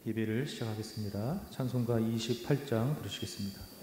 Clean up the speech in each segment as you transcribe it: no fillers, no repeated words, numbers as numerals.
예배를 시작하겠습니다. 찬송가 28장 부르시겠습니다.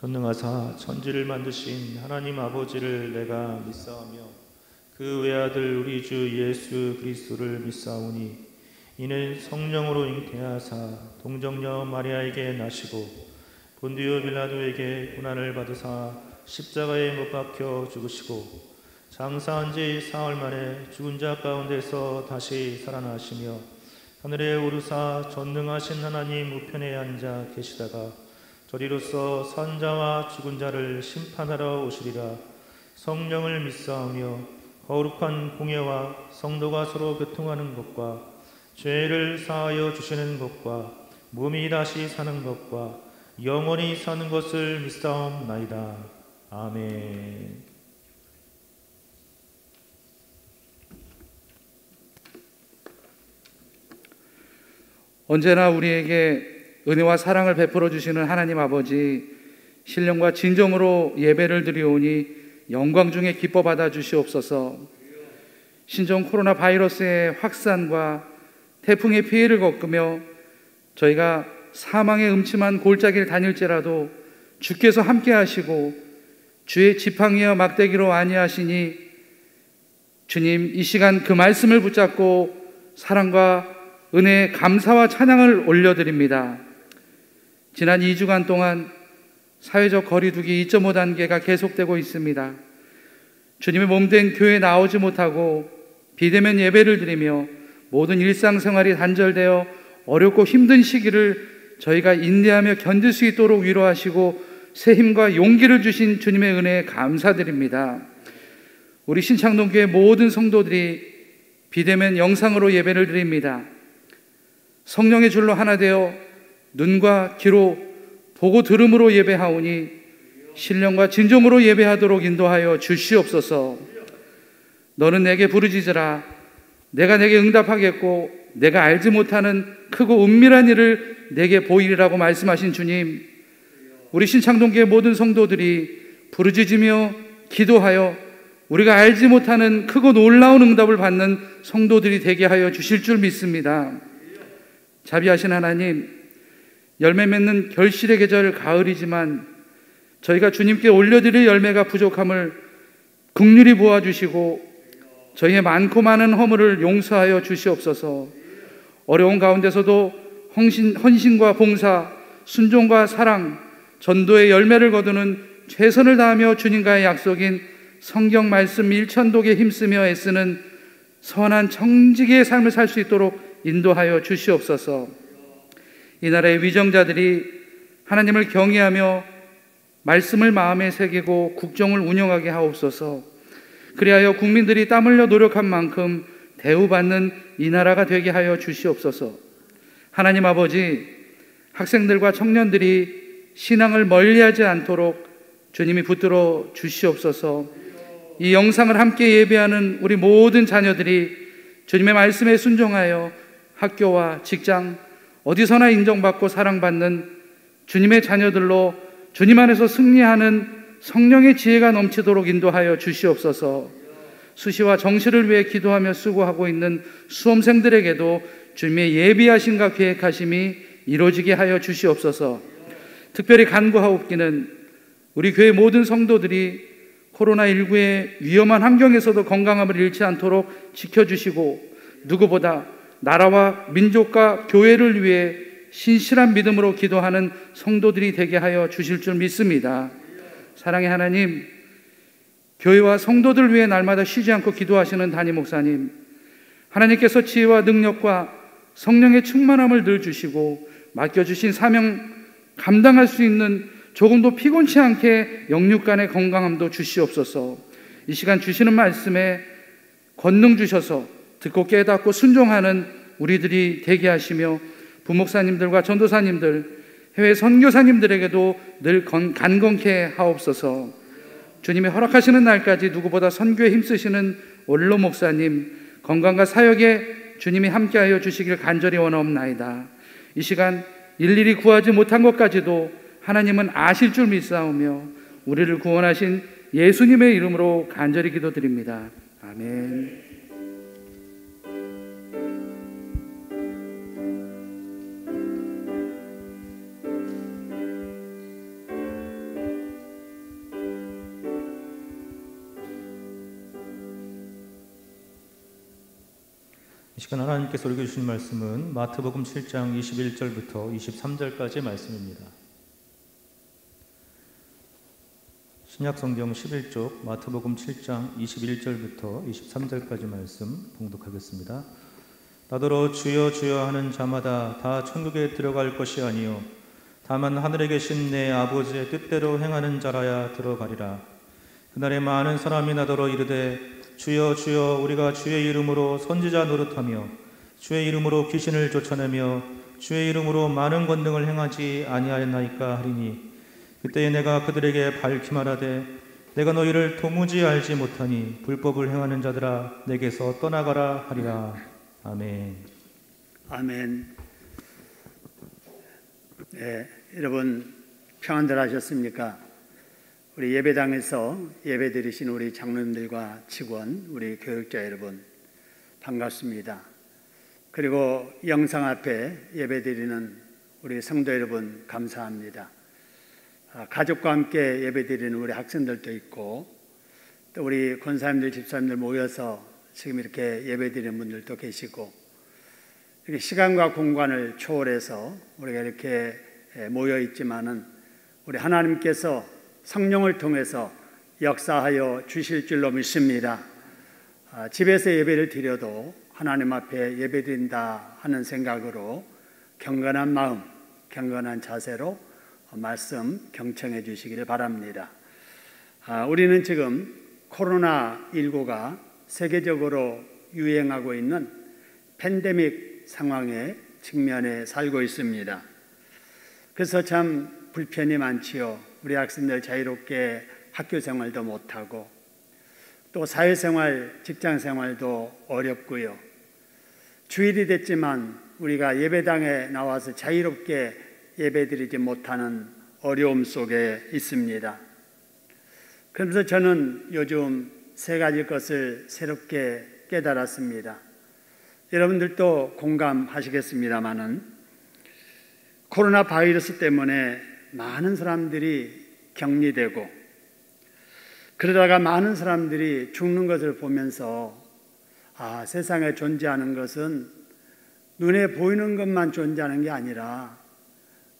전능하사 천지를 만드신 하나님 아버지를 내가 믿사오며 그 외아들 우리 주 예수 그리스도를 믿사오니 이는 성령으로 잉태하사 동정녀 마리아에게 나시고 본디오 빌라도에게 고난을 받으사 십자가에 못 박혀 죽으시고 장사한 지 사흘 만에 죽은 자 가운데서 다시 살아나시며 하늘에 오르사 전능하신 하나님 우편에 앉아 계시다가 저리로서 산자와 죽은 자를 심판하러 오시리라. 성령을 믿사오며 거룩한 공예와 성도가 서로 교통하는 것과 죄를 사하여 주시는 것과 몸이 다시 사는 것과 영원히 사는 것을 믿사옵나이다. 아멘. 언제나 우리에게 은혜와 사랑을 베풀어 주시는 하나님 아버지, 신령과 진정으로 예배를 드리오니 영광 중에 기뻐 받아 주시옵소서. 신종 코로나 바이러스의 확산과 태풍의 피해를 겪으며 저희가 사망의 음침한 골짜기를 다닐지라도 주께서 함께 하시고 주의 지팡이와 막대기로 안위하시니 주님, 이 시간 그 말씀을 붙잡고 사랑과 은혜의 감사와 찬양을 올려드립니다. 지난 2주간 동안 사회적 거리두기 2.5단계가 계속되고 있습니다. 주님의 몸된 교회에 나오지 못하고 비대면 예배를 드리며 모든 일상생활이 단절되어 어렵고 힘든 시기를 저희가 인내하며 견딜 수 있도록 위로하시고 새 힘과 용기를 주신 주님의 은혜에 감사드립니다. 우리 신창동교회 모든 성도들이 비대면 영상으로 예배를 드립니다. 성령의 줄로 하나 되어 눈과 귀로 보고 들음으로 예배하오니 신령과 진정으로 예배하도록 인도하여 주시옵소서. 너는 내게 부르짖으라. 내가 내게 응답하겠고 내가 알지 못하는 크고 은밀한 일을 내게 보이리라고 말씀하신 주님, 우리 신창동교회 모든 성도들이 부르짖으며 기도하여 우리가 알지 못하는 크고 놀라운 응답을 받는 성도들이 되게 하여 주실 줄 믿습니다. 자비하신 하나님, 열매 맺는 결실의 계절 가을이지만 저희가 주님께 올려드릴 열매가 부족함을 긍휼히 보아주시고 저희의 많고 많은 허물을 용서하여 주시옵소서. 어려운 가운데서도 헌신과 봉사, 순종과 사랑, 전도의 열매를 거두는 최선을 다하며 주님과의 약속인 성경 말씀 일천독에 힘쓰며 애쓰는 선한 청지기의 삶을 살 수 있도록 인도하여 주시옵소서. 이 나라의 위정자들이 하나님을 경외하며 말씀을 마음에 새기고 국정을 운영하게 하옵소서. 그리하여 국민들이 땀 흘려 노력한 만큼 대우받는 이 나라가 되게 하여 주시옵소서. 하나님 아버지, 학생들과 청년들이 신앙을 멀리하지 않도록 주님이 붙들어 주시옵소서. 이 영상을 함께 예배하는 우리 모든 자녀들이 주님의 말씀에 순종하여 학교와 직장 어디서나 인정받고 사랑받는 주님의 자녀들로 주님 안에서 승리하는 성령의 지혜가 넘치도록 인도하여 주시옵소서. 수시와 정시를 위해 기도하며 수고하고 있는 수험생들에게도 주님의 예비하심과 계획하심이 이루어지게 하여 주시옵소서. 특별히 간구하옵기는 우리 교회 모든 성도들이 코로나19의 위험한 환경에서도 건강함을 잃지 않도록 지켜주시고 누구보다 나라와 민족과 교회를 위해 신실한 믿음으로 기도하는 성도들이 되게 하여 주실 줄 믿습니다. 사랑의 하나님, 교회와 성도들 위해 날마다 쉬지 않고 기도하시는 담임 목사님, 하나님께서 지혜와 능력과 성령의 충만함을 늘 주시고 맡겨주신 사명 감당할 수 있는 조금도 피곤치 않게 영육간의 건강함도 주시옵소서. 이 시간 주시는 말씀에 권능 주셔서 듣고 깨닫고 순종하는 우리들이 되게 하시며 부목사님들과 전도사님들, 해외 선교사님들에게도 늘 간건케 하옵소서. 주님이 허락하시는 날까지 누구보다 선교에 힘쓰시는 원로 목사님 건강과 사역에 주님이 함께하여 주시길 간절히 원하옵나이다. 이 시간 일일이 구하지 못한 것까지도 하나님은 아실 줄 믿사오며 우리를 구원하신 예수님의 이름으로 간절히 기도드립니다. 아멘. 이 시간 하나님께서 읽어주신 말씀은 마태복음 7장 21절부터 23절까지의 말씀입니다. 신약성경 11쪽 마태복음 7장 21절부터 23절까지 말씀 봉독하겠습니다. 나더러 주여 주여 하는 자마다 다 천국에 들어갈 것이 아니요 다만 하늘에 계신 내 아버지의 뜻대로 행하는 자라야 들어가리라. 그날에 많은 사람이 나더러 이르되 주여 주여 우리가 주의 이름으로 선지자 노릇하며 주의 이름으로 귀신을 쫓아내며 주의 이름으로 많은 권능을 행하지 아니하였나이까 하리니 그때에 내가 그들에게 밝히 말하되 내가 너희를 도무지 알지 못하니 불법을 행하는 자들아 내게서 떠나가라 하리라. 아멘. 아멘. 네, 여러분 평안들 하셨습니까? 우리 예배당에서 예배드리신 우리 장로님들과 직원, 우리 교육자 여러분 반갑습니다. 그리고 영상 앞에 예배드리는 우리 성도 여러분 감사합니다. 가족과 함께 예배드리는 우리 학생들도 있고 또 우리 권사님들, 집사님들 모여서 지금 이렇게 예배드리는 분들도 계시고 이렇게 시간과 공간을 초월해서 우리가 이렇게 모여 있지만은 우리 하나님께서 성령을 통해서 역사하여 주실 줄로 믿습니다. 집에서 예배를 드려도 하나님 앞에 예배드린다 하는 생각으로 경건한 마음, 경건한 자세로 말씀 경청해 주시기를 바랍니다. 우리는 지금 코로나19가 세계적으로 유행하고 있는 팬데믹 상황에 직면해 살고 있습니다. 그래서 참 불편이 많지요. 우리 학생들 자유롭게 학교 생활도 못하고 또 사회생활, 직장생활도 어렵고요. 주일이 됐지만 우리가 예배당에 나와서 자유롭게 예배드리지 못하는 어려움 속에 있습니다. 그러면서 저는 요즘 세 가지 것을 새롭게 깨달았습니다. 여러분들도 공감하시겠습니다마는 코로나 바이러스 때문에 많은 사람들이 격리되고 그러다가 많은 사람들이 죽는 것을 보면서 세상에 존재하는 것은 눈에 보이는 것만 존재하는 게 아니라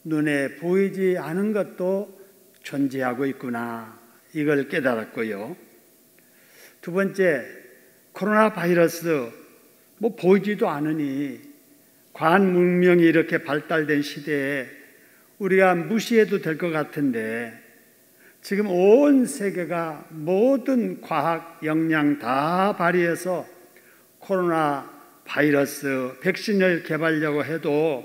눈에 보이지 않은 것도 존재하고 있구나, 이걸 깨달았고요. 두 번째, 코로나 바이러스 보이지도 않으니 과학 문명이 이렇게 발달된 시대에 우리가 무시해도 될 것 같은데 지금 온 세계가 모든 과학 역량 다 발휘해서 코로나 바이러스 백신을 개발하려고 해도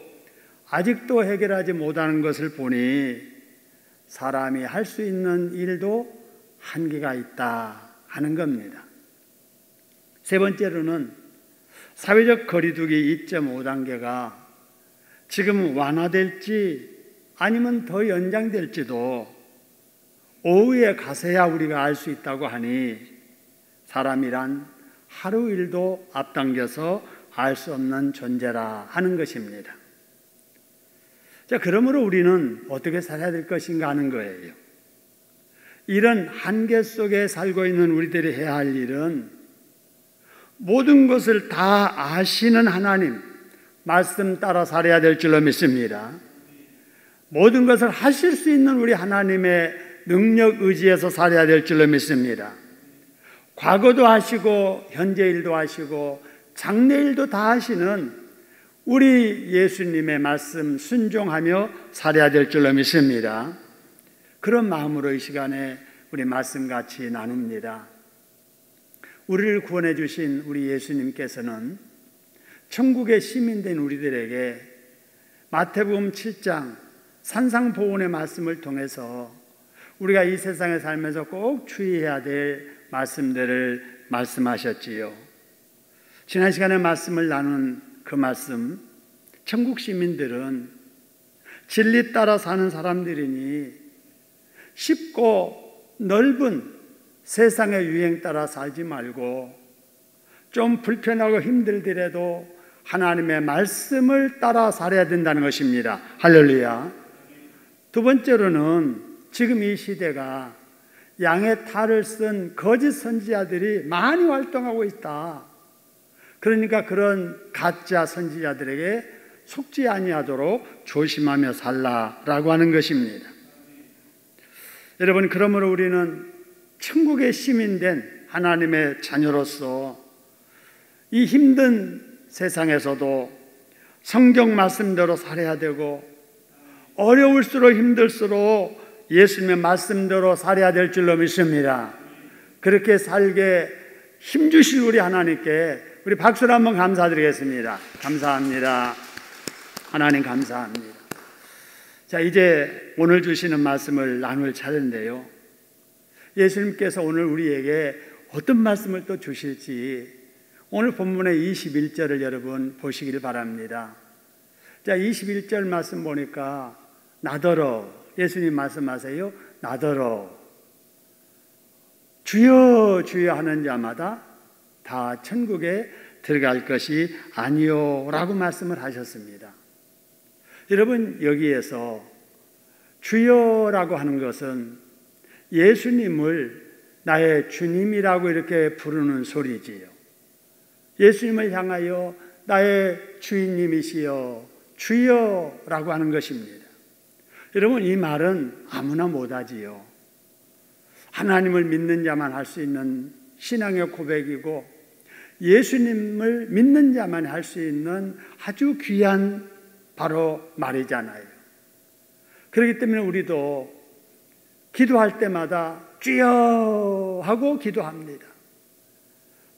아직도 해결하지 못하는 것을 보니 사람이 할 수 있는 일도 한계가 있다 하는 겁니다. 세 번째로는 사회적 거리두기 2.5단계가 지금 완화될지 아니면 더 연장될지도 오후에 가서야 우리가 알 수 있다고 하니 사람이란 하루 일도 앞당겨서 알 수 없는 존재라 하는 것입니다. 자, 그러므로 우리는 어떻게 살아야 될 것인가 하는 거예요. 이런 한계 속에 살고 있는 우리들이 해야 할 일은 모든 것을 다 아시는 하나님 말씀 따라 살아야 될 줄로 믿습니다. 모든 것을 하실 수 있는 우리 하나님의 능력 의지에서 살아야 될 줄로 믿습니다. 과거도 하시고 현재 일도 하시고 장래 일도 다 하시는 우리 예수님의 말씀 순종하며 살아야 될 줄로 믿습니다. 그런 마음으로 이 시간에 우리 말씀 같이 나눕니다. 우리를 구원해 주신 우리 예수님께서는 천국의 시민된 우리들에게 마태복음 7장 산상보훈의 말씀을 통해서 우리가 이 세상에 살면서 꼭 주의해야 될 말씀들을 말씀하셨지요. 지난 시간에 말씀을 나눈 그 말씀, 천국 시민들은 진리 따라 사는 사람들이니 쉽고 넓은 세상의 유행 따라 살지 말고 좀 불편하고 힘들더라도 하나님의 말씀을 따라 살아야 된다는 것입니다. 할렐루야. 두 번째로는 지금 이 시대가 양의 탈을 쓴 거짓 선지자들이 많이 활동하고 있다. 그러니까 그런 가짜 선지자들에게 속지 아니하도록 조심하며 살라라고 하는 것입니다. 여러분, 그러므로 우리는 천국의 시민된 하나님의 자녀로서 이 힘든 세상에서도 성경 말씀대로 살아야 되고 어려울수록 힘들수록 예수님의 말씀대로 살아야 될 줄로 믿습니다. 그렇게 살게 힘주실 우리 하나님께 우리 박수를 한번 감사드리겠습니다. 감사합니다. 하나님 감사합니다. 자, 이제 오늘 주시는 말씀을 나눌 차례인데요. 예수님께서 오늘 우리에게 어떤 말씀을 또 주실지 오늘 본문의 21절을 여러분 보시길 바랍니다. 자, 21절 말씀 보니까 나더러, 예수님 말씀하세요. 나더러 주여 주여 하는 자마다 다 천국에 들어갈 것이 아니요 라고 말씀을 하셨습니다. 여러분, 여기에서 주여라고 하는 것은 예수님을 나의 주님이라고 이렇게 부르는 소리지요. 예수님을 향하여 나의 주인님이시여 주여라고 하는 것입니다. 여러분, 이 말은 아무나 못하지요. 하나님을 믿는 자만 할 수 있는 신앙의 고백이고 예수님을 믿는 자만 할 수 있는 아주 귀한 바로 말이잖아요. 그렇기 때문에 우리도 기도할 때마다 주여 하고 기도합니다.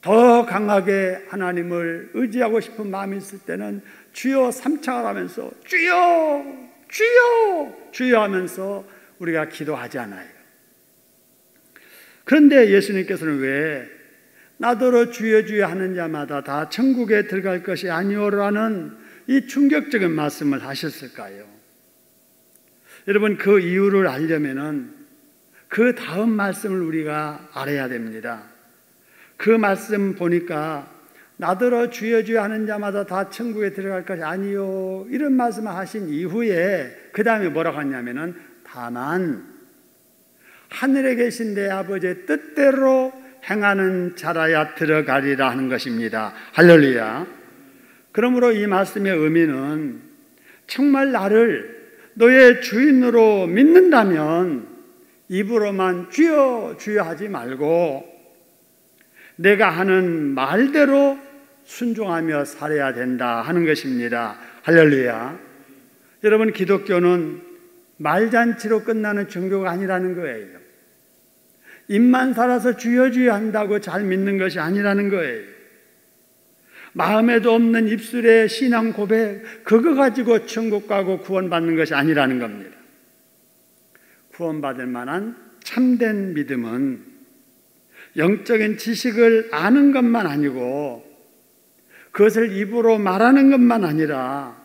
더 강하게 하나님을 의지하고 싶은 마음이 있을 때는 주여 삼창을 하면서 주여 주여 주여 하면서 우리가 기도하잖아요. 그런데 예수님께서는 왜 나더러 주여 주여 하는 자마다 다 천국에 들어갈 것이 아니오라는 이 충격적인 말씀을 하셨을까요? 여러분, 그 이유를 알려면은 그 다음 말씀을 우리가 알아야 됩니다. 그 말씀 보니까 나더러 주여 주여 하는 자마다 다 천국에 들어갈 것이 아니요, 이런 말씀을 하신 이후에 그 다음에 뭐라고 하냐면은 다만 하늘에 계신 내 아버지의 뜻대로 행하는 자라야 들어가리라 하는 것입니다. 할렐루야. 그러므로 이 말씀의 의미는 정말 나를 너의 주인으로 믿는다면 입으로만 주여 주여 하지 말고 내가 하는 말대로 순종하며 살아야 된다 하는 것입니다. 할렐루야. 여러분, 기독교는 말잔치로 끝나는 종교가 아니라는 거예요. 입만 살아서 주여 주여 한다고 잘 믿는 것이 아니라는 거예요. 마음에도 없는 입술의 신앙 고백, 그거 가지고 천국 가고 구원받는 것이 아니라는 겁니다. 구원받을 만한 참된 믿음은 영적인 지식을 아는 것만 아니고 그것을 입으로 말하는 것만 아니라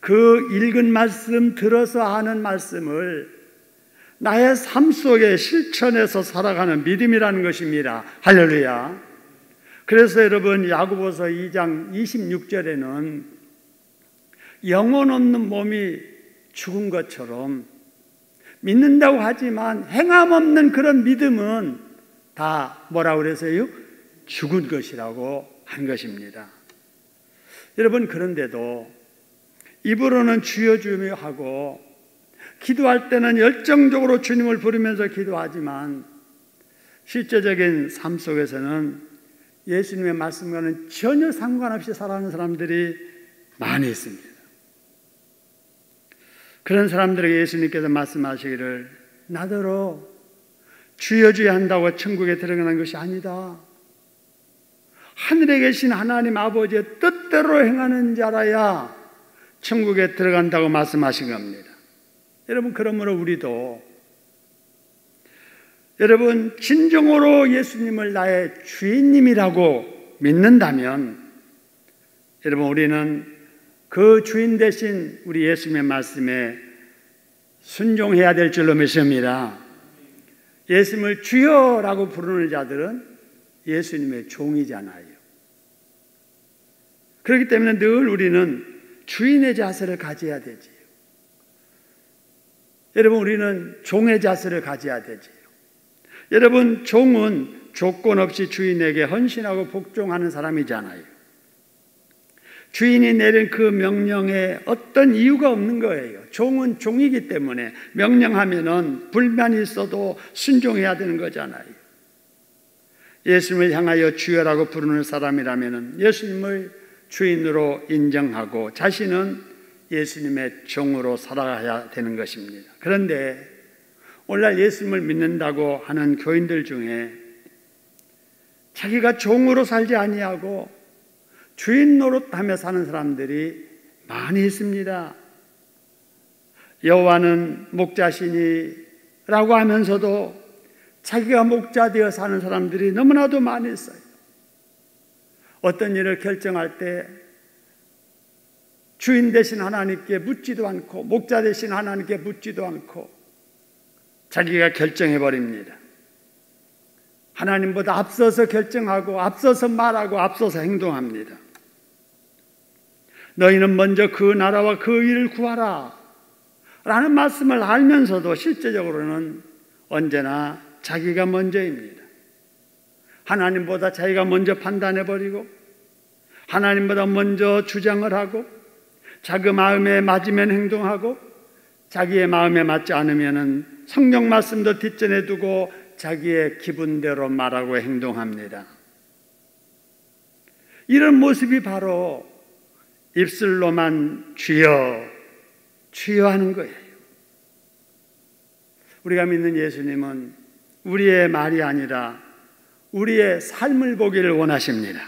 그 읽은 말씀, 들어서 아는 말씀을 나의 삶 속에 실천해서 살아가는 믿음이라는 것입니다. 할렐루야. 그래서 여러분, 야고보서 2장 26절에는 영혼 없는 몸이 죽은 것처럼 믿는다고 하지만 행함 없는 그런 믿음은 다 뭐라고 그래서요? 죽은 것이라고 한 것입니다. 여러분, 그런데도 입으로는 주여 주여 하고 기도할 때는 열정적으로 주님을 부르면서 기도하지만 실제적인 삶 속에서는 예수님의 말씀과는 전혀 상관없이 살아가는 사람들이 많이 있습니다. 그런 사람들에게 예수님께서 말씀하시기를 나더러 주여 주여 한다고 천국에 들어가는 것이 아니다. 하늘에 계신 하나님 아버지의 뜻대로 행하는 자라야 천국에 들어간다고 말씀하신 겁니다. 여러분, 그러므로 우리도 여러분 진정으로 예수님을 나의 주인님이라고 믿는다면 여러분, 우리는 그 주인 대신 우리 예수님의 말씀에 순종해야 될 줄로 믿습니다. 예수님을 주여라고 부르는 자들은 예수님의 종이잖아요. 그렇기 때문에 늘 우리는 주인의 자세를 가져야 되지요. 여러분, 우리는 종의 자세를 가져야 되지요. 여러분, 종은 조건 없이 주인에게 헌신하고 복종하는 사람이잖아요. 주인이 내린 그 명령에 어떤 이유가 없는 거예요. 종은 종이기 때문에 명령하면은 불만이 있어도 순종해야 되는 거잖아요. 예수님을 향하여 주여라고 부르는 사람이라면은 예수님을 주인으로 인정하고 자신은 예수님의 종으로 살아가야 되는 것입니다. 그런데 오늘날 예수님을 믿는다고 하는 교인들 중에 자기가 종으로 살지 아니하고 주인 노릇하며 사는 사람들이 많이 있습니다. 여호와는 목자시니라고 하면서도 자기가 목자 되어 사는 사람들이 너무나도 많이 있어요. 어떤 일을 결정할 때 주인 대신 하나님께 묻지도 않고 목자 대신 하나님께 묻지도 않고 자기가 결정해버립니다. 하나님보다 앞서서 결정하고 앞서서 말하고 앞서서 행동합니다. 너희는 먼저 그 나라와 그 일을 구하라 라는 말씀을 알면서도 실제적으로는 언제나 자기가 먼저입니다. 하나님보다 자기가 먼저 판단해버리고 하나님보다 먼저 주장을 하고 자기 마음에 맞으면 행동하고 자기의 마음에 맞지 않으면 성경 말씀도 뒷전에 두고 자기의 기분대로 말하고 행동합니다. 이런 모습이 바로 입술로만 주여 주여 하는 거예요. 우리가 믿는 예수님은 우리의 말이 아니라 우리의 삶을 보기를 원하십니다.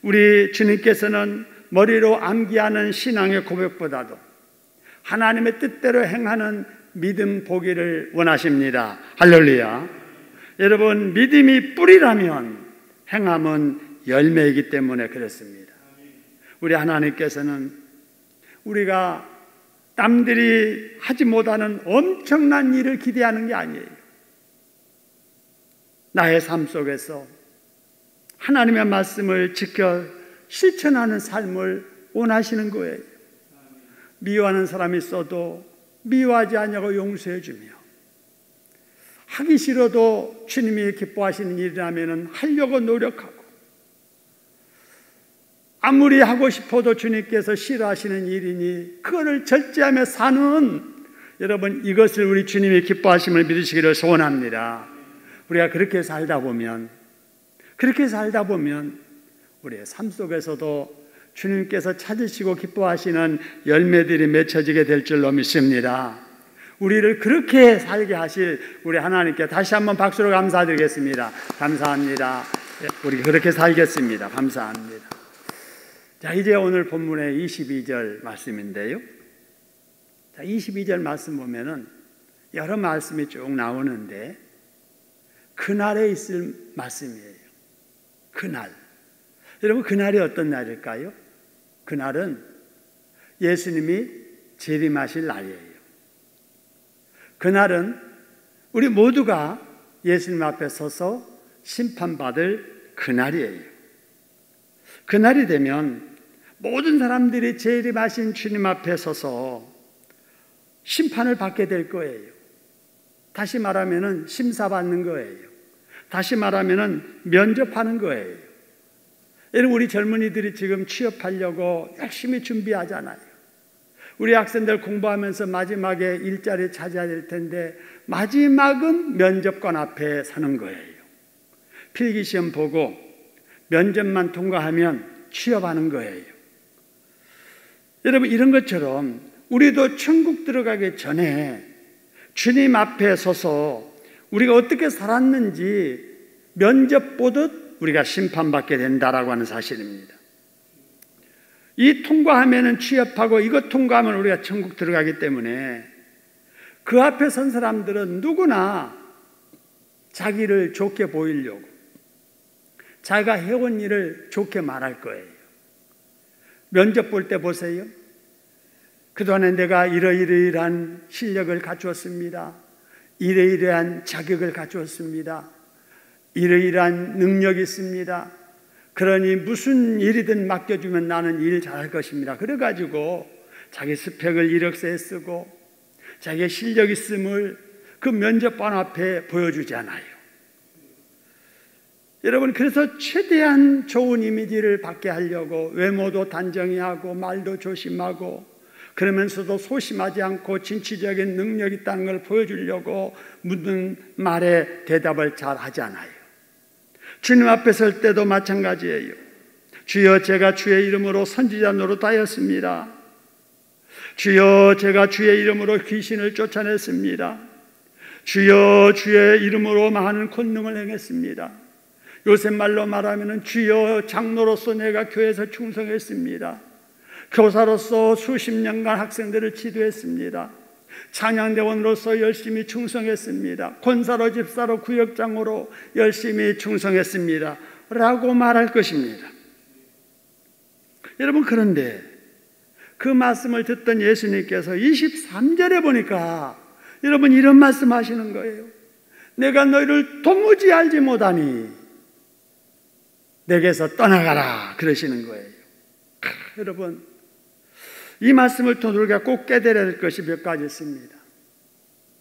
우리 주님께서는 머리로 암기하는 신앙의 고백보다도 하나님의 뜻대로 행하는 믿음 보기를 원하십니다. 할렐루야. 여러분, 믿음이 뿌리라면 행함은 열매이기 때문에 그렇습니다. 우리 하나님께서는 우리가 남들이 하지 못하는 엄청난 일을 기대하는 게 아니에요. 나의 삶 속에서 하나님의 말씀을 지켜 실천하는 삶을 원하시는 거예요. 미워하는 사람이 있어도 미워하지 않냐고 용서해 주며, 하기 싫어도 주님이 기뻐하시는 일이라면 하려고 노력하고, 아무리 하고 싶어도 주님께서 싫어하시는 일이니 그거를 절제하며 사는, 여러분, 이것을 우리 주님이 기뻐하심을 믿으시기를 소원합니다. 우리가 그렇게 살다 보면 우리의 삶 속에서도 주님께서 찾으시고 기뻐하시는 열매들이 맺혀지게 될 줄로 믿습니다. 우리를 그렇게 살게 하실 우리 하나님께 다시 한번 박수로 감사드리겠습니다. 감사합니다. 우리 그렇게 살겠습니다. 감사합니다. 자, 이제 오늘 본문의 22절 말씀인데요. 자, 22절 말씀 보면은 여러 말씀이 쭉 나오는데 그날에 있을 말씀이에요. 그날. 여러분, 그날이 어떤 날일까요? 그날은 예수님이 재림하실 날이에요. 그날은 우리 모두가 예수님 앞에 서서 심판받을 그날이에요. 그날이 되면 모든 사람들이 재림하신 주님 앞에 서서 심판을 받게 될 거예요. 다시 말하면 심사받는 거예요. 다시 말하면 면접하는 거예요. 여러분, 우리 젊은이들이 지금 취업하려고 열심히 준비하잖아요. 우리 학생들 공부하면서 마지막에 일자리 찾아야 될 텐데 마지막은 면접관 앞에 서는 거예요. 필기시험 보고 면접만 통과하면 취업하는 거예요. 여러분, 이런 것처럼 우리도 천국 들어가기 전에 주님 앞에 서서 우리가 어떻게 살았는지 면접 보듯 우리가 심판받게 된다라고 하는 사실입니다. 이 통과하면 취업하고 이것 통과하면 우리가 천국 들어가기 때문에 그 앞에 선 사람들은 누구나 자기를 좋게 보이려고 자기가 해온 일을 좋게 말할 거예요. 면접 볼 때 보세요. 그동안에 내가 이러이러한 실력을 갖추었습니다. 이러이러한 자격을 갖추었습니다. 이러이러한 능력이 있습니다. 그러니 무슨 일이든 맡겨주면 나는 일 잘할 것입니다. 그래가지고 자기 스펙을 이력서에 쓰고 자기의 실력 있음을 그 면접관 앞에 보여주잖아요. 여러분, 그래서 최대한 좋은 이미지를 받게 하려고 외모도 단정히 하고 말도 조심하고 그러면서도 소심하지 않고 진취적인 능력이 있다는 걸 보여주려고 묻는 말에 대답을 잘 하잖아요. 주님 앞에 설 때도 마찬가지예요. 주여, 제가 주의 이름으로 선지자 노릇하였습니다. 주여, 제가 주의 이름으로 귀신을 쫓아냈습니다. 주여, 주의 이름으로 많은 권능을 행했습니다. 요새 말로 말하면 주여, 장로로서 내가 교회에서 충성했습니다. 교사로서 수십 년간 학생들을 지도했습니다. 찬양대원으로서 열심히 충성했습니다. 권사로, 집사로, 구역장으로 열심히 충성했습니다 라고 말할 것입니다. 여러분, 그런데 그 말씀을 듣던 예수님께서 23절에 보니까 여러분 이런 말씀 하시는 거예요. 내가 너희를 도무지 알지 못하니 내게서 떠나가라 그러시는 거예요. 여러분, 이 말씀을 통해 우리가 꼭 깨달아야 될 것이 몇 가지 있습니다.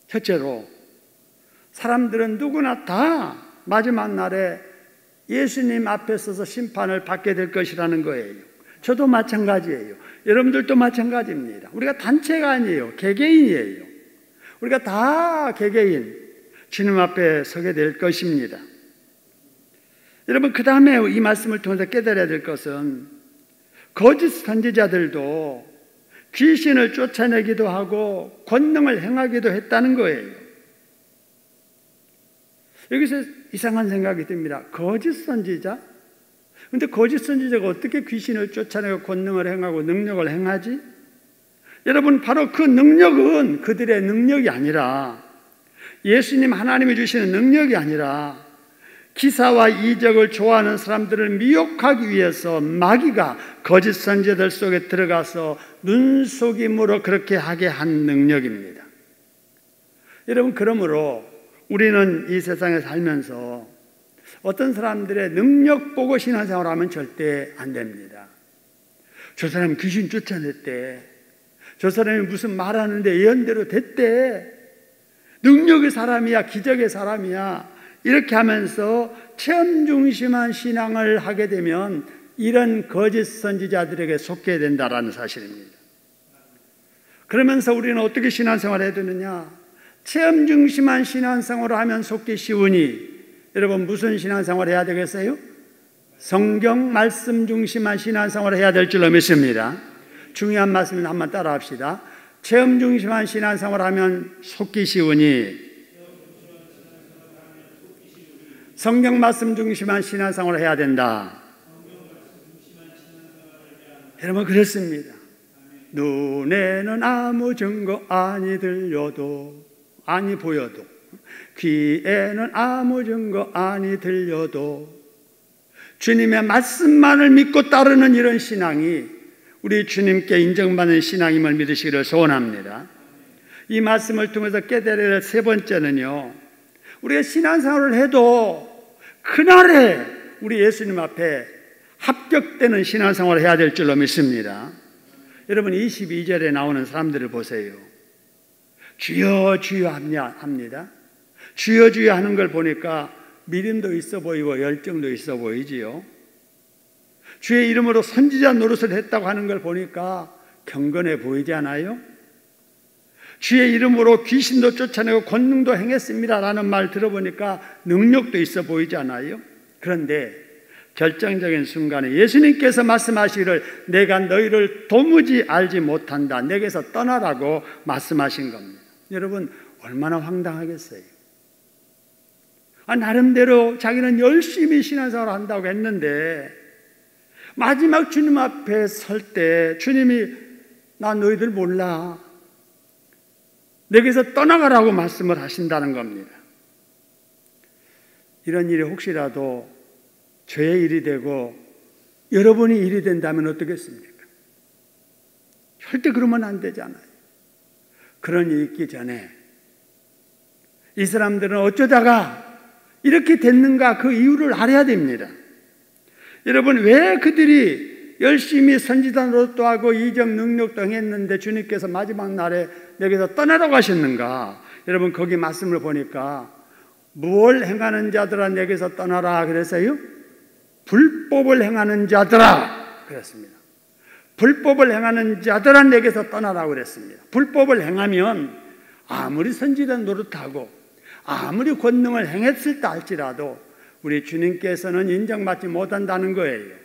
첫째로, 사람들은 누구나 다 마지막 날에 예수님 앞에 서서 심판을 받게 될 것이라는 거예요. 저도 마찬가지예요. 여러분들도 마찬가지입니다. 우리가 단체가 아니에요. 개개인이에요. 우리가 다 개개인 주님 앞에 서게 될 것입니다. 여러분, 그 다음에 이 말씀을 통해서 깨달아야 될 것은 거짓 선지자들도 귀신을 쫓아내기도 하고 권능을 행하기도 했다는 거예요. 여기서 이상한 생각이 듭니다. 거짓 선지자? 근데 거짓 선지자가 어떻게 귀신을 쫓아내고 권능을 행하고 능력을 행하지? 여러분, 바로 그 능력은 그들의 능력이 아니라 예수님 하나님이 주시는 능력이 아니라 기사와 이적을 좋아하는 사람들을 미혹하기 위해서 마귀가 거짓 선지자들 속에 들어가서 눈속임으로 그렇게 하게 한 능력입니다. 여러분, 그러므로 우리는 이 세상에 살면서 어떤 사람들의 능력 보고 신앙생활을 하면 절대 안 됩니다. 저 사람 귀신 쫓아냈대. 저 사람이 무슨 말하는데 예언대로 됐대. 능력의 사람이야, 기적의 사람이야. 이렇게 하면서 체험 중심한 신앙을 하게 되면 이런 거짓 선지자들에게 속게 된다라는 사실입니다. 그러면서 우리는 어떻게 신앙생활을 해야 되느냐? 체험 중심한 신앙생활을 하면 속기 쉬우니 여러분 무슨 신앙생활을 해야 되겠어요? 성경 말씀 중심한 신앙생활을 해야 될 줄로 믿습니다. 중요한 말씀을 한번 따라 합시다. 체험 중심한 신앙생활을 하면 속기 쉬우니 성경 말씀 중심한 신앙생활을 해야 된다. 여러분 그렇습니다. 눈에는 아무 증거 아니 들려도 아니 보여도 귀에는 아무 증거 아니 들려도 주님의 말씀만을 믿고 따르는 이런 신앙이 우리 주님께 인정받는 신앙임을 믿으시기를 소원합니다. 이 말씀을 통해서 깨달아야 할 세 번째는요, 우리가 신앙생활을 해도 그날에 우리 예수님 앞에 합격되는 신앙생활을 해야 될 줄로 믿습니다. 여러분 22절에 나오는 사람들을 보세요. 주여 주여 합니다. 주여 주여 하는 걸 보니까 믿음도 있어 보이고 열정도 있어 보이지요. 주의 이름으로 선지자 노릇을 했다고 하는 걸 보니까 경건해 보이지 않아요? 주의 이름으로 귀신도 쫓아내고 권능도 행했습니다라는 말 들어보니까 능력도 있어 보이지 않아요? 그런데 결정적인 순간에 예수님께서 말씀하시기를 내가 너희를 도무지 알지 못한다, 내게서 떠나라고 말씀하신 겁니다. 여러분 얼마나 황당하겠어요? 나름대로 자기는 열심히 신앙생활을 한다고 했는데 마지막 주님 앞에 설 때 주님이 나 너희들 몰라, 내게서 떠나가라고 말씀을 하신다는 겁니다. 이런 일이 혹시라도 저의 일이 되고 여러분이 일이 된다면 어떻겠습니까? 절대 그러면 안 되잖아요. 그런 일이 있기 전에 이 사람들은 어쩌다가 이렇게 됐는가 그 이유를 알아야 됩니다. 여러분 왜 그들이 열심히 선지자 노릇도 하고 이적 능력도 행했는데 주님께서 마지막 날에 내게서 떠나라고 하셨는가? 여러분 거기 말씀을 보니까 무엇을 행하는 자들아 내게서 떠나라 그랬어요? 불법을 행하는 자들아 그랬습니다. 불법을 행하는 자들아 내게서 떠나라고 그랬습니다. 불법을 행하면 아무리 선지자 노릇하고 아무리 권능을 행했을다 할지라도 우리 주님께서는 인정받지 못한다는 거예요.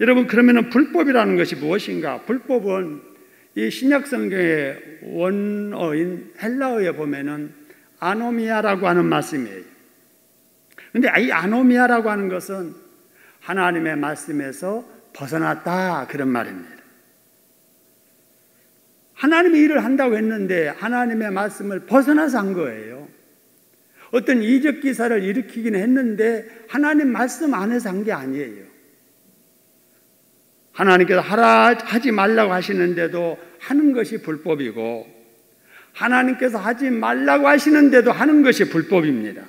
여러분 그러면 불법이라는 것이 무엇인가? 불법은 이 신약 성경의 원어인 헬라어에 보면은 아노미아라고 하는 말씀이에요. 그런데 이 아노미아라고 하는 것은 하나님의 말씀에서 벗어났다 그런 말입니다. 하나님의 일을 한다고 했는데 하나님의 말씀을 벗어나서 한 거예요. 어떤 이적 기사를 일으키긴 했는데 하나님 말씀 안에서 한 게 아니에요. 하나님께서 하지 말라고 하시는데도 하는 것이 불법이고 하나님께서 하지 말라고 하시는데도 하는 것이 불법입니다.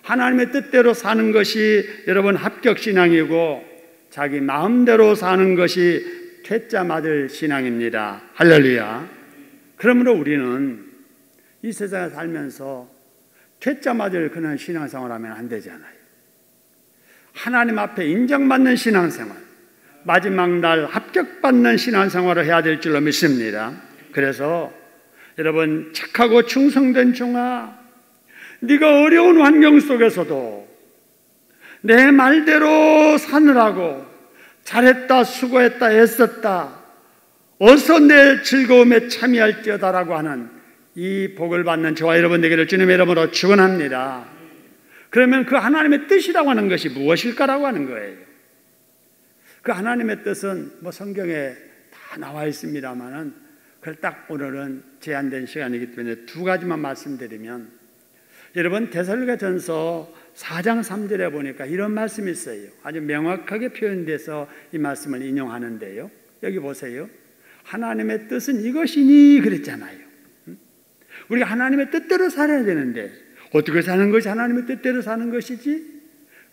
하나님의 뜻대로 사는 것이 여러분 합격신앙이고 자기 마음대로 사는 것이 퇴짜 맞을 신앙입니다. 할렐루야. 그러므로 우리는 이 세상에 살면서 퇴짜 맞을 그런 신앙생활을 하면 안 되잖아요. 하나님 앞에 인정받는 신앙생활, 마지막 날 합격받는 신앙생활을 해야 될 줄로 믿습니다. 그래서 여러분 착하고 충성된 종아, 네가 어려운 환경 속에서도 내 말대로 사느라고 잘했다, 수고했다, 애썼다, 어서 내 즐거움에 참여할지어다라고 하는 이 복을 받는 저와 여러분 되기를 주님의 이름으로 축원합니다. 그러면 그 하나님의 뜻이라고 하는 것이 무엇일까라고 하는 거예요. 그 하나님의 뜻은 뭐 성경에 다 나와 있습니다만은 그걸 딱 오늘은 제한된 시간이기 때문에 두 가지만 말씀드리면, 여러분 데살로니가전서 4장 3절에 보니까 이런 말씀이 있어요. 아주 명확하게 표현돼서 이 말씀을 인용하는데요. 여기 보세요. 하나님의 뜻은 이것이니 그랬잖아요. 우리가 하나님의 뜻대로 살아야 되는데 어떻게 사는 것이 하나님의 뜻대로 사는 것이지?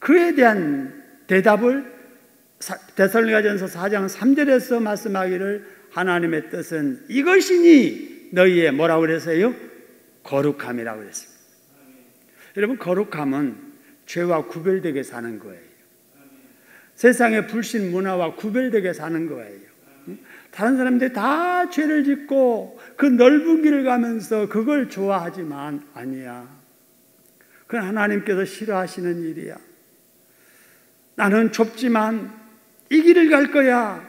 그에 대한 대답을 데살로니가전서 4장 3절에서 말씀하기를 하나님의 뜻은 이것이니 너희의 뭐라고 그랬어요? 거룩함이라고 그랬습니다. 여러분, 거룩함은 죄와 구별되게 사는 거예요. 세상의 불신 문화와 구별되게 사는 거예요. 다른 사람들이 다 죄를 짓고 그 넓은 길을 가면서 그걸 좋아하지만 아니야. 그건 하나님께서 싫어하시는 일이야. 나는 좁지만 이 길을 갈 거야.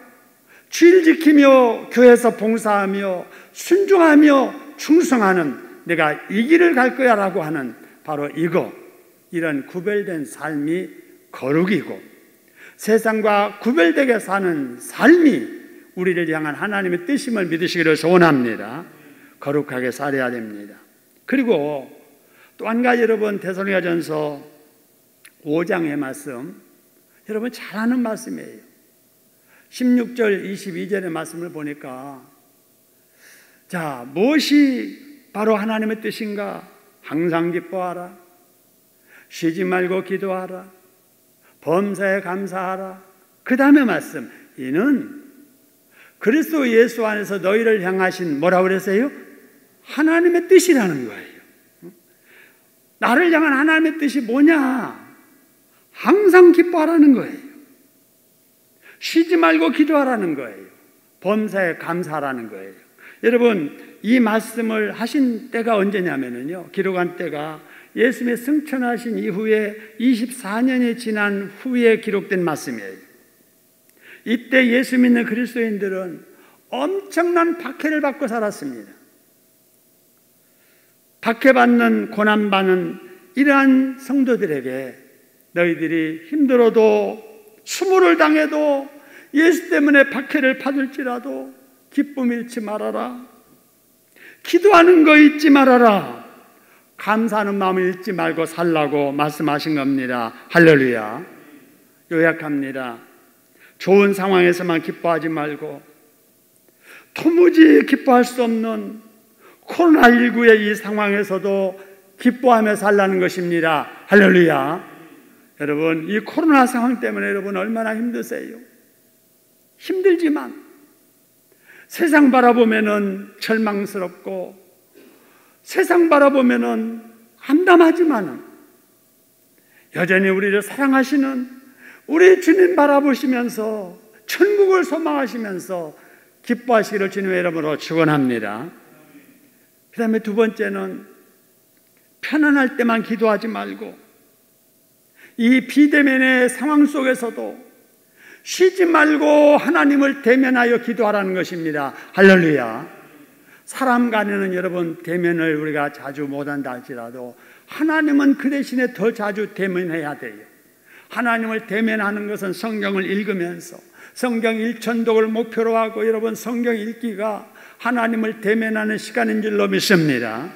주일 지키며 교회에서 봉사하며 순종하며 충성하는 내가 이 길을 갈 거야 라고 하는 바로 이런 구별된 삶이 거룩이고, 세상과 구별되게 사는 삶이 우리를 향한 하나님의 뜻임을 믿으시기를 소원합니다. 거룩하게 살아야 됩니다. 그리고 또 한 가지, 여러분, 데살로니가전서 5장의 말씀, 여러분 잘 아는 말씀이에요. 16절 22절의 말씀을 보니까, 자, 무엇이 바로 하나님의 뜻인가? 항상 기뻐하라, 쉬지 말고 기도하라, 범사에 감사하라. 그 다음에 말씀, 이는 그리스도 예수 안에서 너희를 향하신 뭐라고 그랬어요? 하나님의 뜻이라는 거예요. 나를 향한 하나님의 뜻이 뭐냐? 항상 기뻐하라는 거예요. 쉬지 말고 기도하라는 거예요. 범사에 감사하라는 거예요. 여러분, 이 말씀을 하신 때가 언제냐면요, 기록한 때가 예수님의 승천하신 이후에 24년이 지난 후에 기록된 말씀이에요. 이때 예수 믿는 그리스도인들은 엄청난 박해를 받고 살았습니다. 박해받는, 고난받는 이러한 성도들에게 너희들이 힘들어도, 수모를 당해도, 예수 때문에 박해를 받을지라도 기쁨 잃지 말아라, 기도하는 거 잊지 말아라, 감사하는 마음을 잃지 말고 살라고 말씀하신 겁니다. 할렐루야. 요약합니다. 좋은 상황에서만 기뻐하지 말고 도무지 기뻐할 수 없는 코로나19의 이 상황에서도 기뻐하며 살라는 것입니다. 할렐루야. 여러분, 이 코로나 상황 때문에 여러분 얼마나 힘드세요? 힘들지만 세상 바라보면은 절망스럽고 세상 바라보면은 암담하지만은 여전히 우리를 사랑하시는 우리 주님 바라보시면서 천국을 소망하시면서 기뻐하시기를 주님의 이름으로 축원합니다. 그 다음에 두 번째는 편안할 때만 기도하지 말고 이 비대면의 상황 속에서도 쉬지 말고 하나님을 대면하여 기도하라는 것입니다. 할렐루야. 사람 간에는 여러분 대면을 우리가 자주 못한다 할지라도 하나님은 그 대신에 더 자주 대면해야 돼요. 하나님을 대면하는 것은 성경을 읽으면서 성경 일천독을 목표로 하고 여러분 성경 읽기가 하나님을 대면하는 시간인 줄로 믿습니다.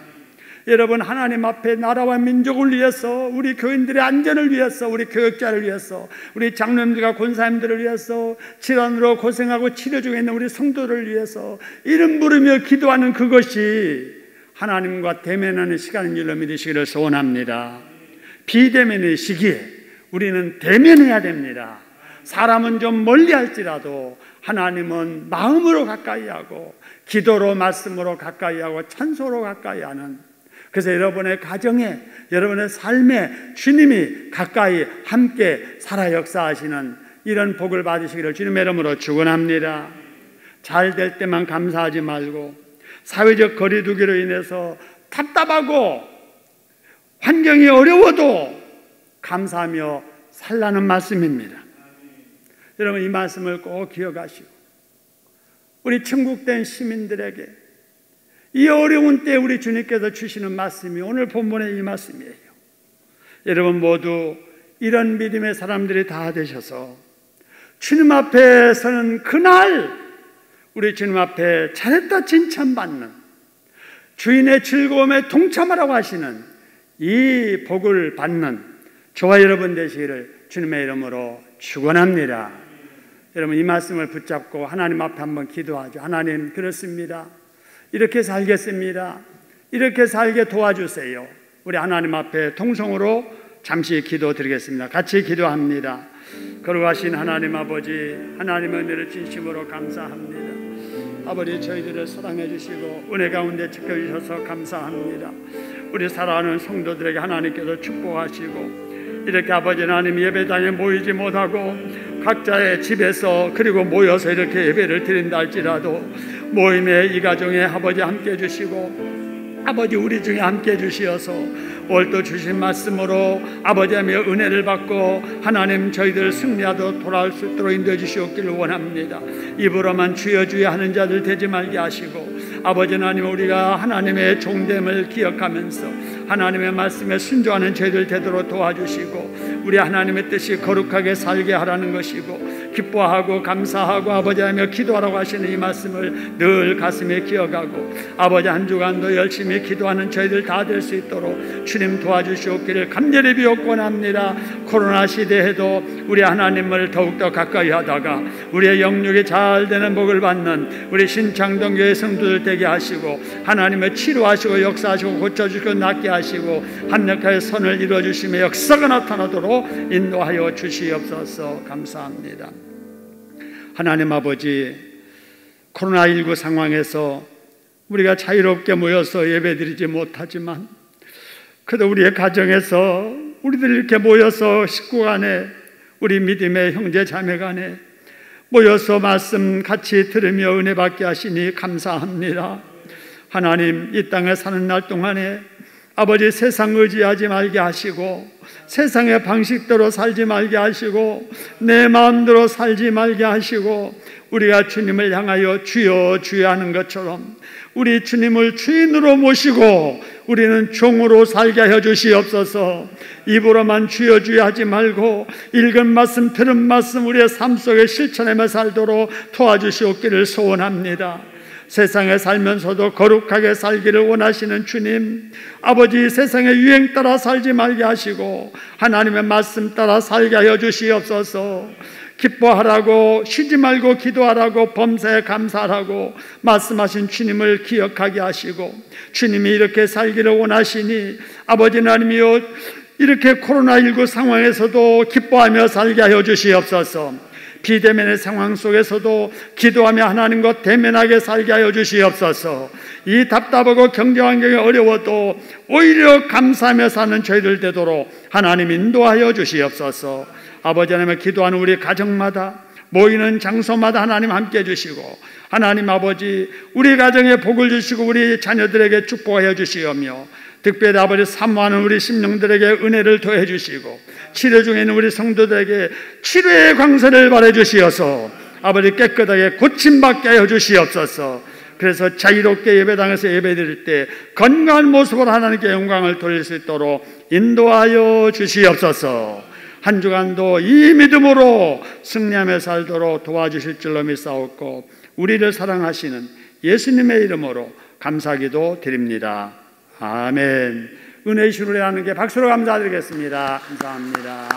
여러분, 하나님 앞에 나라와 민족을 위해서, 우리 교인들의 안전을 위해서, 우리 교역자를 위해서, 우리 장로님들과 권사님들을 위해서, 질환으로 고생하고 치료 중에 있는 우리 성도를 위해서 이름 부르며 기도하는 그것이 하나님과 대면하는 시간인 줄로 믿으시기를 소원합니다. 비대면의 시기에 우리는 대면해야 됩니다. 사람은 좀 멀리 할지라도 하나님은 마음으로 가까이 하고 기도로, 말씀으로 가까이 하고 찬송으로 가까이 하는, 그래서 여러분의 가정에, 여러분의 삶에 주님이 가까이 함께 살아 역사하시는 이런 복을 받으시기를 주님의 이름으로 축원합니다. 잘 될 때만 감사하지 말고 사회적 거리두기로 인해서 답답하고 환경이 어려워도 감사하며 살라는 말씀입니다. 여러분, 이 말씀을 꼭 기억하시고 우리 천국된 시민들에게 이 어려운 때 우리 주님께서 주시는 말씀이 오늘 본문의 이 말씀이에요. 여러분 모두 이런 믿음의 사람들이 다 되셔서 주님 앞에 서는 그날 우리 주님 앞에 잘했다 칭찬받는, 주인의 즐거움에 동참하라고 하시는 이 복을 받는 저와 여러분 되시기를 주님의 이름으로 축원합니다. 여러분, 이 말씀을 붙잡고 하나님 앞에 한번 기도하죠. 하나님, 그렇습니다. 이렇게 살겠습니다. 이렇게 살게 도와주세요. 우리 하나님 앞에 통성으로 잠시 기도드리겠습니다. 같이 기도합니다. 거룩하신 하나님 아버지, 하나님의 은혜를 진심으로 감사합니다. 아버지, 저희들을 사랑해 주시고 은혜 가운데 지켜주셔서 감사합니다. 우리 사랑하는 성도들에게 하나님께서 축복하시고, 이렇게 아버지 하나님 예배당에 모이지 못하고 각자의 집에서 그리고 모여서 이렇게 예배를 드린다 할지라도 모임에 이 가정에 아버지 함께 해주시고, 아버지 우리 중에 함께 해주시어서 오늘 또 주신 말씀으로 아버지 하나님의 은혜를 받고 하나님 저희들 승리하도록 돌아올 수 있도록 인도해 주시옵기를 원합니다. 입으로만 주여 주여 하는 자들 되지 말게 하시고, 아버지 하나님 우리가 하나님의 종됨을 기억하면서 하나님의 말씀에 순종하는 저희들 되도록 도와주시고, 우리 하나님의 뜻이 거룩하게 살게 하라는 것이고, 기뻐하고 감사하고 아버지 하며 기도하라고 하시는 이 말씀을 늘 가슴에 기억하고, 아버지 한 주간도 열심히 기도하는 저희들 다 될 수 있도록 주님 도와주시옵기를 간절히 비옵곤합니다. 코로나 시대에도 우리 하나님을 더욱더 가까이 하다가 우리의 영육이 잘 되는 복을 받는 우리 신창동교회 성도들 되게 하시고, 하나님을 치료하시고 역사하시고 고쳐주시고 낫게 하시고 합력하여 선을 이루어주시며 역사가 나타나도록 인도하여 주시옵소서. 감사합니다. 하나님 아버지, 코로나19 상황에서 우리가 자유롭게 모여서 예배드리지 못하지만 그래도 우리의 가정에서 우리들 이렇게 모여서 식구 간에, 우리 믿음의 형제 자매 간에 모여서 말씀 같이 들으며 은혜 받게 하시니 감사합니다. 하나님, 이 땅에 사는 날 동안에 아버지 세상 의지하지 말게 하시고, 세상의 방식대로 살지 말게 하시고, 내 마음대로 살지 말게 하시고, 우리가 주님을 향하여 주여 주여 하는 것처럼 우리 주님을 주인으로 모시고 우리는 종으로 살게 하여 주시옵소서. 입으로만 주여 주여 하지 말고 읽은 말씀 들은 말씀 우리의 삶 속에 실천하며 살도록 도와주시옵기를 소원합니다. 세상에 살면서도 거룩하게 살기를 원하시는 주님, 아버지 세상의 유행 따라 살지 말게 하시고 하나님의 말씀 따라 살게 하여 주시옵소서. 기뻐하라고, 쉬지 말고 기도하라고, 범사에 감사하라고 말씀하신 주님을 기억하게 하시고, 주님이 이렇게 살기를 원하시니 아버지 하나님이여, 이렇게 코로나19 상황에서도 기뻐하며 살게 하여 주시옵소서. 비대면의 상황 속에서도 기도하며 하나님과 대면하게 살게 하여 주시옵소서. 이 답답하고 경제 환경이 어려워도 오히려 감사하며 사는 저희들 되도록 하나님 인도하여 주시옵소서. 아버지 하나님, 기도하는 우리 가정마다 모이는 장소마다 하나님 함께 해주시고, 하나님 아버지 우리 가정에 복을 주시고 우리 자녀들에게 축복하여 주시오며, 특별히 아버지 사모하는 우리 심령들에게 은혜를 더해 주시고, 치료 중에 있는 우리 성도들에게 치료의 광선을 발해 주시어서 아버지 깨끗하게 고침받게 하여 주시옵소서. 그래서 자유롭게 예배당에서 예배드릴 때 건강한 모습으로 하나님께 영광을 돌릴 수 있도록 인도하여 주시옵소서. 한 주간도 이 믿음으로 승리하며 살도록 도와주실 줄로 믿사옵고, 우리를 사랑하시는 예수님의 이름으로 감사기도 드립니다. 아멘. 은혜의 주를 하는 게 박수로 감사드리겠습니다. 감사합니다.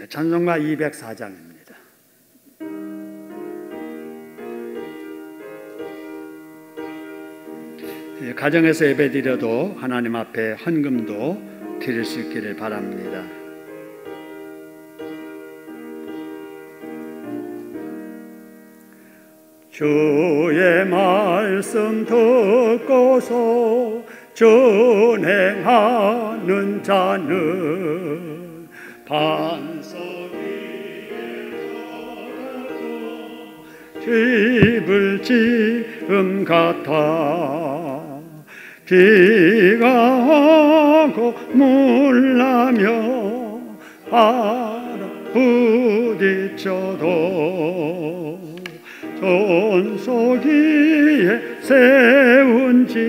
찬송가 204장입니다. 가정에서 예배드려도 하나님 앞에 헌금도 드릴 수 있기를 바랍니다. 주의 말씀 듣고서 준행하는 자는 반석 위에 걸어도 집을 지음 같아. 비가 오고 물나며 바람 부딪혀도 존속 위에 세운 집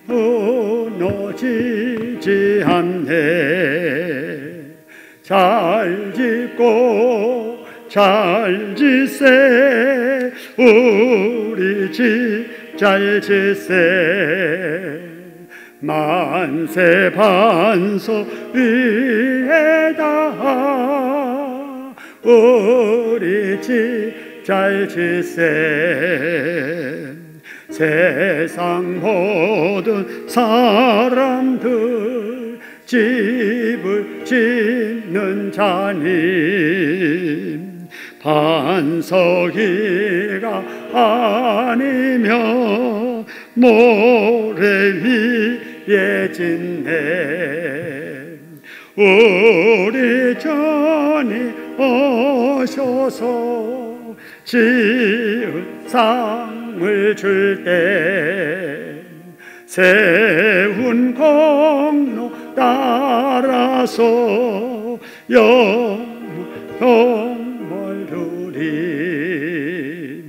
무너지지 않네. 잘 짓고 잘 짓세 우리 집 잘 짓세. 만세 반석 위에다 우리 집 잘 짓세. 세상 모든 사람들 집을 짓는 자님 반석이가 아니며 모래 위에 짓네 우리 주님 오셔서 지은 상을 줄 때 세운 공로 따라서 영광을 누리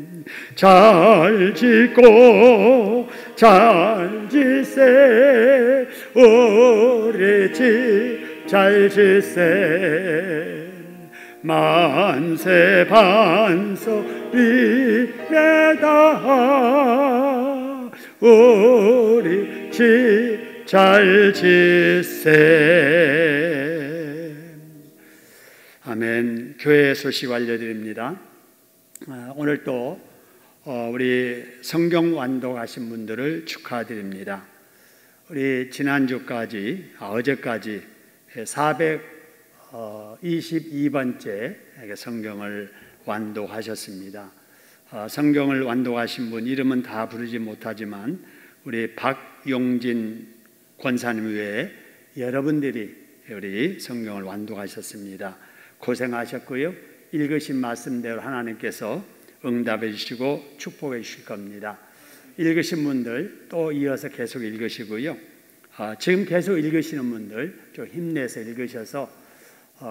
잘 짓고 잘 짓세 우리 집 잘 짓세 만세 반석 위에다 우리 집 잘 짓세. 아멘. 교회 소식 알려드립니다. 오늘 또 우리 성경 완독하신 분들을 축하드립니다. 우리 지난주까지 어제까지 422번째 성경을 완독하셨습니다. 성경을 완독하신 분 이름은 다 부르지 못하지만 우리 박용진 권사님 외에 여러분들이 우리 성경을 완독하셨습니다. 고생하셨고요. 읽으신 말씀대로 하나님께서 응답해 주시고 축복해 주실 겁니다. 읽으신 분들 또 이어서 계속 읽으시고요. 지금 계속 읽으시는 분들 좀 힘내서 읽으셔서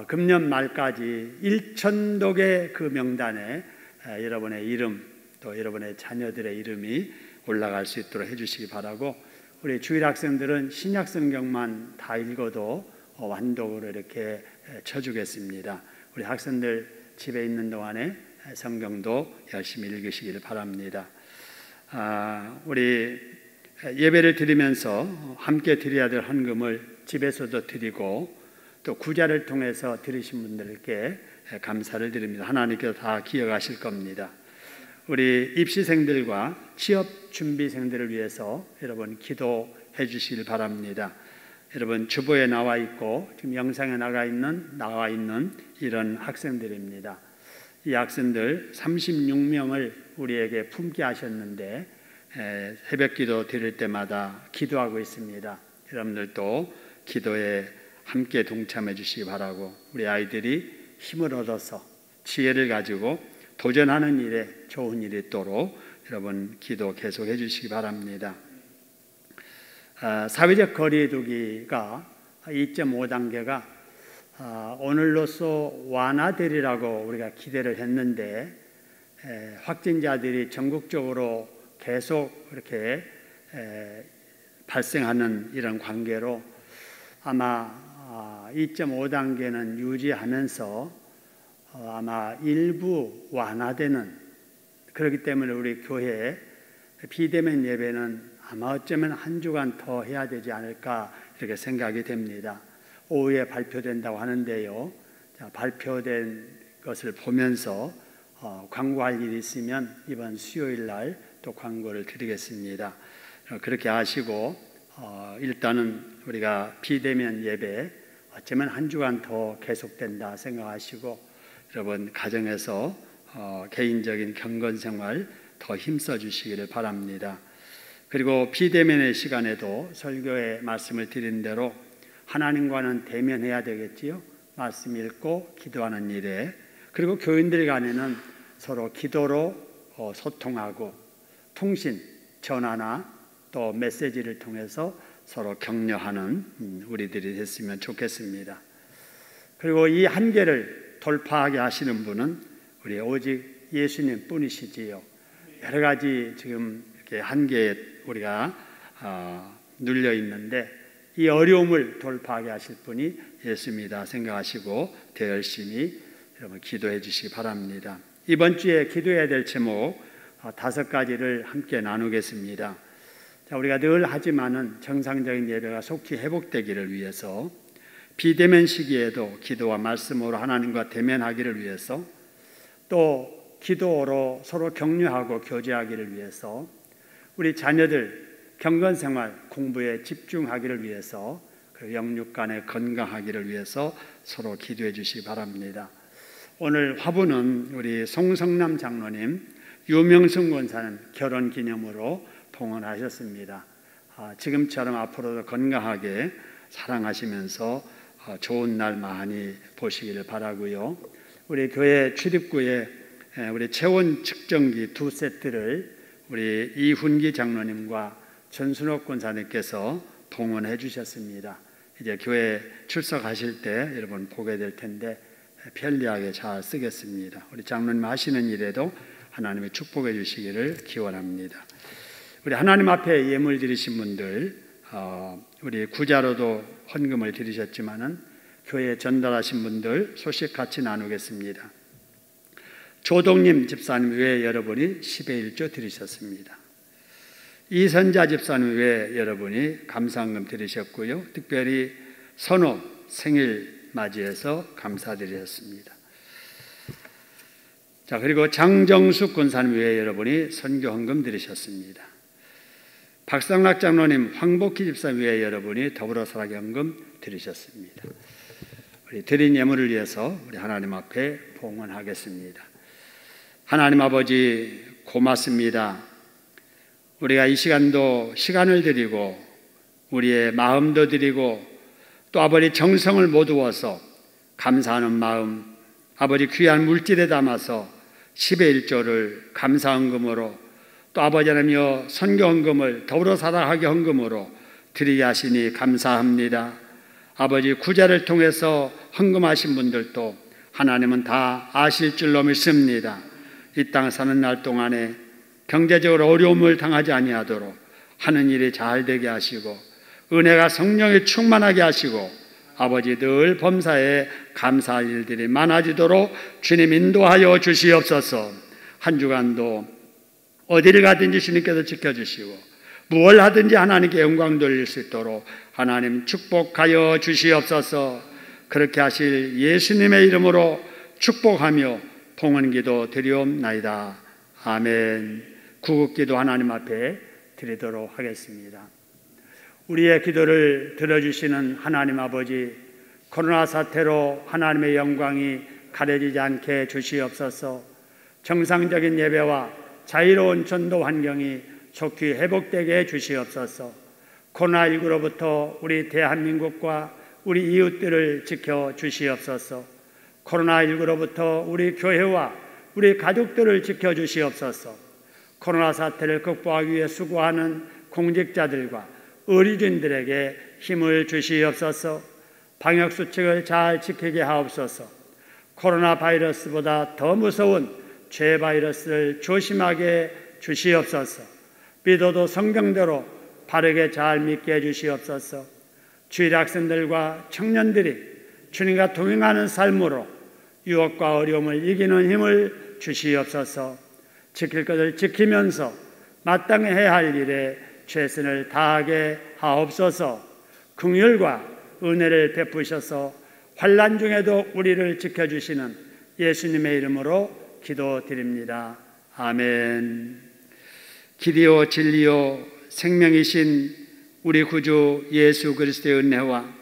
금년 말까지 1,000독의 그 명단에 여러분의 이름 또 여러분의 자녀들의 이름이 올라갈 수 있도록 해주시기 바라고 우리 주일 학생들은 신약 성경만 다 읽어도 완독으로 이렇게 쳐주겠습니다. 우리 학생들 집에 있는 동안에 성경도 열심히 읽으시기를 바랍니다. 우리 예배를 드리면서 함께 드려야 될 헌금을 집에서도 드리고 또 구자를 통해서 드리신 분들께 감사를 드립니다. 하나님께서 다 기억하실 겁니다. 우리 입시생들과 취업 준비생들을 위해서 여러분 기도해 주시길 바랍니다. 여러분 주보에 나와 있고 지금 영상에 나와 있는 이런 학생들입니다. 이 학생들 36명을 우리에게 품게 하셨는데 새벽기도 드릴 때마다 기도하고 있습니다. 여러분들도 기도에 함께 동참해 주시기 바라고 우리 아이들이 힘을 얻어서 지혜를 가지고 도전하는 일에 좋은 일이 있도록 여러분 기도 계속해 주시기 바랍니다. 사회적 거리두기가 2.5단계가 오늘로써 완화되리라고 우리가 기대를 했는데 확진자들이 전국적으로 계속 이렇게 발생하는 이런 관계로 아마 2.5단계는 유지하면서 아마 일부 완화되는 그렇기 때문에 우리 교회에 비대면 예배는 아마 어쩌면 한 주간 더 해야 되지 않을까 이렇게 생각이 됩니다. 오후에 발표된다고 하는데요. 발표된 것을 보면서 광고할 일이 있으면 이번 수요일 날 또 광고를 드리겠습니다. 그렇게 하시고 일단은 우리가 비대면 예배 어쩌면 한 주간 더 계속된다 생각하시고 여러분 가정에서 개인적인 경건 생활 더 힘써 주시기를 바랍니다. 그리고 비대면의 시간에도 설교의 말씀을 드린 대로 하나님과는 대면해야 되겠지요. 말씀 읽고 기도하는 일에 그리고 교인들 간에는 서로 기도로 소통하고 통신, 전화나 또 메시지를 통해서 서로 격려하는 우리들이 됐으면 좋겠습니다. 그리고 이 한계를 돌파하게 하시는 분은 우리 오직 예수님 뿐이시지요. 여러 가지 지금 이렇게 한계에 우리가 눌려 있는데 이 어려움을 돌파하게 하실 분이 예수입니다 생각하시고 더 열심히 여러분 기도해 주시기 바랍니다. 이번 주에 기도해야 될 제목 5가지를 함께 나누겠습니다. 자, 우리가 늘 하지만은 정상적인 예배가 속히 회복되기를 위해서 비대면 시기에도 기도와 말씀으로 하나님과 대면하기를 위해서 또 기도로 서로 격려하고 교제하기를 위해서 우리 자녀들 경건생활 공부에 집중하기를 위해서, 그리고 영육 간의 건강하기를 위해서 서로 기도해 주시기 바랍니다. 오늘 화분은 우리 송성남 장로님, 유명승 권사님 결혼 기념으로 봉헌하셨습니다. 지금처럼 앞으로도 건강하게 사랑하시면서 좋은 날 많이 보시기를 바라고요. 우리 교회 출입구에 우리 체온 측정기 2세트를 우리 이훈기 장로님과 전순옥 권사님께서 봉헌해 주셨습니다. 이제 교회 출석하실 때 여러분 보게 될 텐데 편리하게 잘 쓰겠습니다. 우리 장로님 하시는 일에도 하나님의 축복해 주시기를 기원합니다. 우리 하나님 앞에 예물 드리신 분들, 우리 구자로도 헌금을 드리셨지만은 교회에 전달하신 분들 소식 같이 나누겠습니다. 조동님 집사님 외에 여러분이 10의 1조 드리셨습니다. 이선자 집사님 외에 여러분이 감사헌금 드리셨고요. 특별히 선호 생일 맞이해서 감사드리셨습니다. 자, 그리고 장정숙 권사님 외에 여러분이 선교헌금 드리셨습니다. 박상락 장로님, 황복희 집사님 외에 여러분이 더불어 살아계 헌금 드리셨습니다. 우리 드린 예물을 위해서 우리 하나님 앞에 봉헌하겠습니다. 하나님 아버지 고맙습니다. 우리가 이 시간도 시간을 드리고 우리의 마음도 드리고 또 아버지 정성을 모두어서 감사하는 마음, 아버지 귀한 물질에 담아서 10의 1조를 감사헌금으로 또 아버지 하나님여 선교헌금을 더불어 살아가게 헌금으로 드리게 하시니 감사합니다. 아버지 구제를 통해서 헌금하신 분들도 하나님은 다 아실 줄로 믿습니다. 이 땅 사는 날 동안에 경제적으로 어려움을 당하지 아니하도록 하는 일이 잘 되게 하시고 은혜가 성령에 충만하게 하시고 아버지 늘 범사에 감사할 일들이 많아지도록 주님 인도하여 주시옵소서. 한 주간도 어디를 가든지 주님께서 지켜주시고 무엇을 하든지 하나님께 영광 돌릴 수 있도록 하나님 축복하여 주시옵소서. 그렇게 하실 예수님의 이름으로 축복하며 봉헌기도 드리옵나이다. 아멘. 구급기도 하나님 앞에 드리도록 하겠습니다. 우리의 기도를 들어주시는 하나님 아버지, 코로나 사태로 하나님의 영광이 가려지지 않게 주시옵소서. 정상적인 예배와 자유로운 전도 환경이 속히 회복되게 주시옵소서. 코로나19로부터 우리 대한민국과 우리 이웃들을 지켜 주시옵소서. 코로나19로부터 우리 교회와 우리 가족들을 지켜 주시옵소서. 코로나 사태를 극복하기 위해 수고하는 공직자들과 의료진들에게 힘을 주시옵소서. 방역수칙을 잘 지키게 하옵소서. 코로나 바이러스보다 더 무서운 죄 바이러스를 조심하게 주시옵소서. 믿어도 성경대로 바르게 잘 믿게 해주시옵소서. 주일 학생들과 청년들이 주님과 동행하는 삶으로 유혹과 어려움을 이기는 힘을 주시옵소서. 지킬 것을 지키면서 마땅히 해야 할 일에 최선을 다하게 하옵소서. 긍휼과 은혜를 베푸셔서 환난 중에도 우리를 지켜주시는 예수님의 이름으로 기도드립니다. 아멘. 길이요 진리요 생명이신 우리 구주 예수 그리스도의 은혜와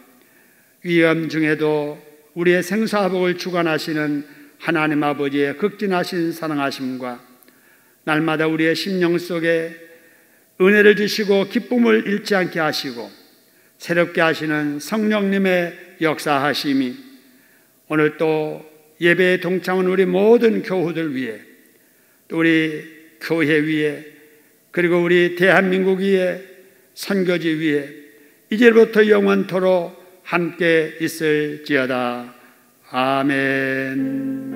위험 중에도 우리의 생사복을 주관하시는 하나님 아버지의 극진하신 사랑하심과 날마다 우리의 심령 속에 은혜를 주시고 기쁨을 잃지 않게 하시고 새롭게 하시는 성령님의 역사하심이 오늘 또 예배에 동참한 우리 모든 교우들 위해 또 우리 교회 위에 그리고 우리 대한민국 위에 선교지 위에 이제부터 영원토록 함께 있을지어다. 아멘.